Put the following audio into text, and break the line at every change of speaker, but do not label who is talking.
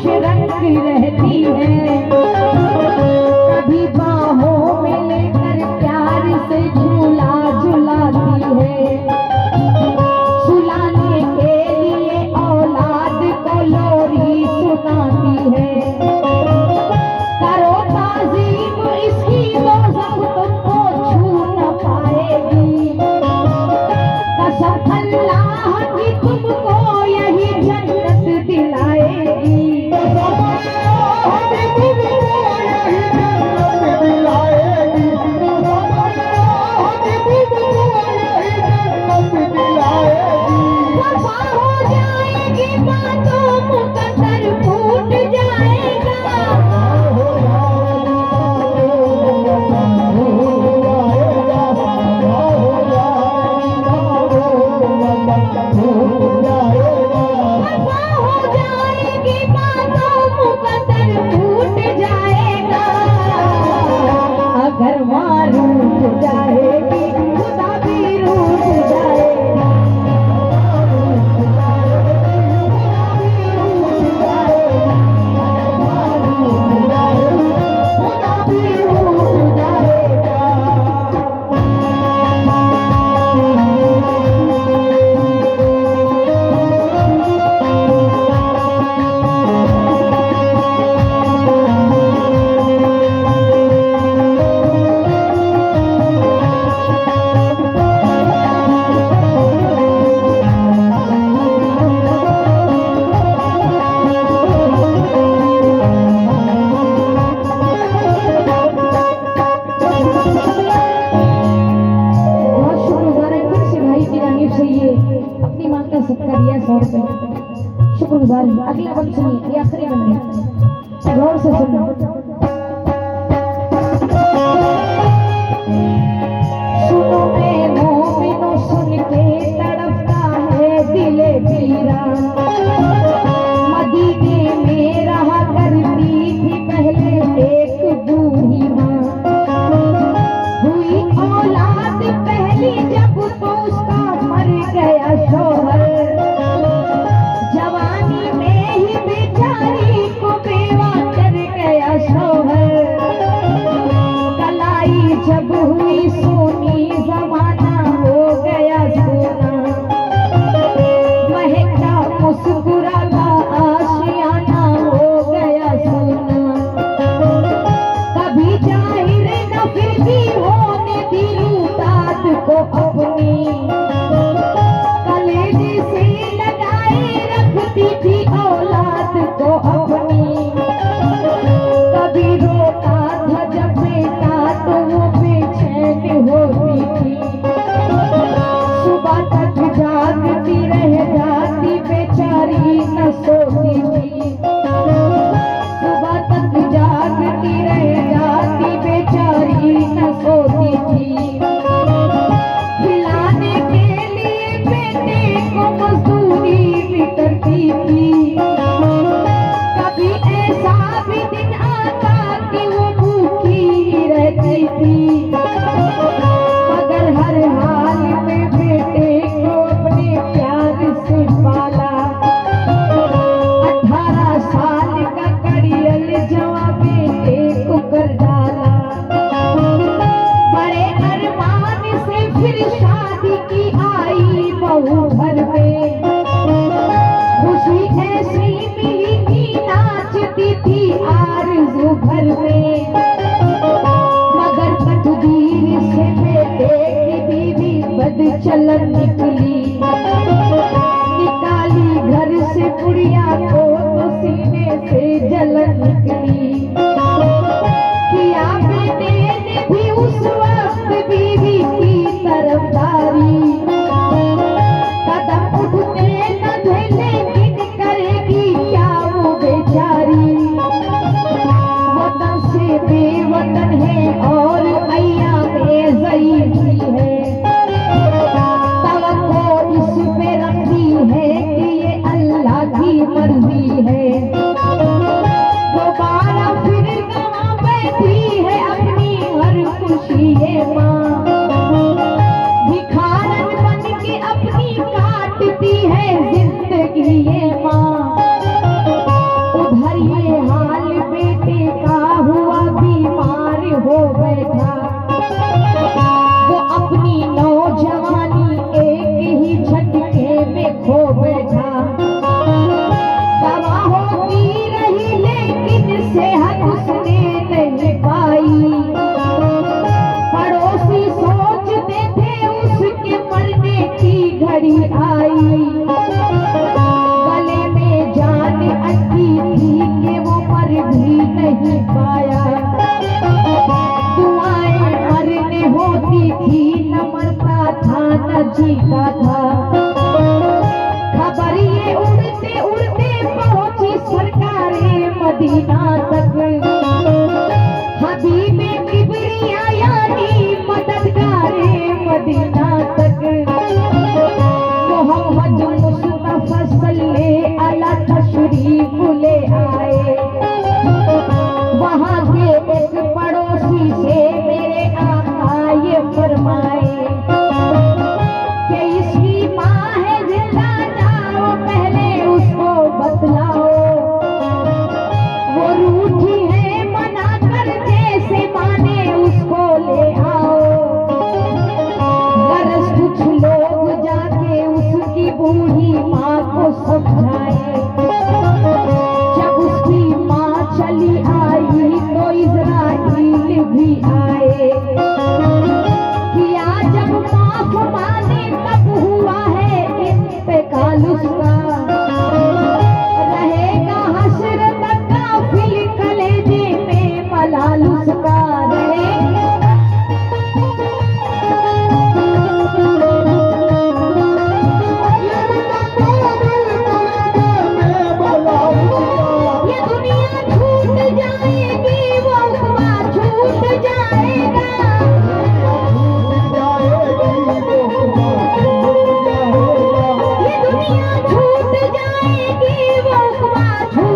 खुश रंग रहती है। कभी बाहों में लेकर प्यार से झूला झुलाती है। सुलाने के लिए औलाद को लोरी सुनाती है। करो ताज़ीम इसकी वो सब तुमको छू न पाएगी। कसम अल्लाह की तुमको यही जन्नत दिलाएगी। वफा हो जाएगी बातों मुकद्दर फूट जाएगा। वफा हो जाएगी बातों मुकद्दर फूट जाएगा। अगर माँ रूठ जाएगी खुदा भी रूठ जाएगा। खुदा भी रूठ जाएगा। बहुत शुक्रगुजार है फिर से भाई की जानिब से ये अपनी माँ का सदका दिया 100 रुपए। शुक्रगुजार है। अगला बंद सुनिए, ये आखिरी बंद है, गौर से सुनना। सुनो ए मोमिनो सुन के तड़पता है दिले पीरा। मदीने में रहा करती थी पहले एक बूढ़ी माँ। हुई औलाद पहली जब तो उसका मर गया शौहर। जवानी में ही बेचारी को बेवा कर गया शौहर। कलाई जब हुई सोनी जमाना हो गया सोना। महका मुस्कुराता आशियाना हो गया सोना। कभी जाहिर न फिर भी होने दी लूटात को अपनी। कलेजे से लगाए रखती थी औलाद को अपनी। कभी रोता था जब बेटा तो वो बेचैन होती थी। सुबह तक जागती रह जाती बेचारी न सोती थी। सुबह तक जागती रह जाती बेचारी न सोती थी। खिलाने के लिए बेटे को मजदूरी भी करती थी। कभी ऐसा भी दिन आता कि वो भूखी ही रहती थी। मगर हर हाल में बेटे को अपने प्यार से पाला। 18 साल का कड़ियल जवा बेटे को कर डाला। बड़े अरमान से फिर शादी की आई बहू घर में। खुशी ऐसी मिली थी नाचती थी आरज़ू घर में। मगर तकदीर से बेटे की बीवी बदचलन निकली। निकाली घर से पुड़िया को तो सीने से जलन निकली। किया बेटे ने भी उस वक्त बीवी की तरफदारी। कदम उठने न दे लेकिन करेगी क्या वो बेचारी। वतन से बेवतन है और अय्यामे ज़ईफ़ी है। तवक्को इस पे रखती है कि ये अल्लाह की मर्जी है। दोबारा घड़ी आई, गले में जान अटकी थी कि वो मर भी नहीं पाया। दुआएं मरने होती थी, न मरता था न जीता था। खबर ये उड़ते उड़ते पहुंची सरकारे मदीना तक। हबीबे किबरिया यानी मददगारे मदीना तक। मोहम्मद मुस्तफा सल्लल्लाहु अलैहि तशरीफ ले आए। वहां के एक पड़ोसी से मेरे आका ये फरमाए कि इसकी माँ है जिंदा, जाओ पहले उसको बतलाओ। वो रूठी है मना कर, जैसे माने उसको ले आओ। गरज कुछ लोग जाके उसकी बूढ़ी माँ को समझाए। जब उसकी माँ चली आई तो इज़राइल भी आए। किया जब माफ माने तब हुआ है इंतकाल उसका। रहेगा हश्र तक काफिल कलेजे में मलाल उसका। ये दुनिया छूट जाएगी, वो उकबा छूट जाएगा। ये दुनिया छूट जाएगी, वो उकबा छूट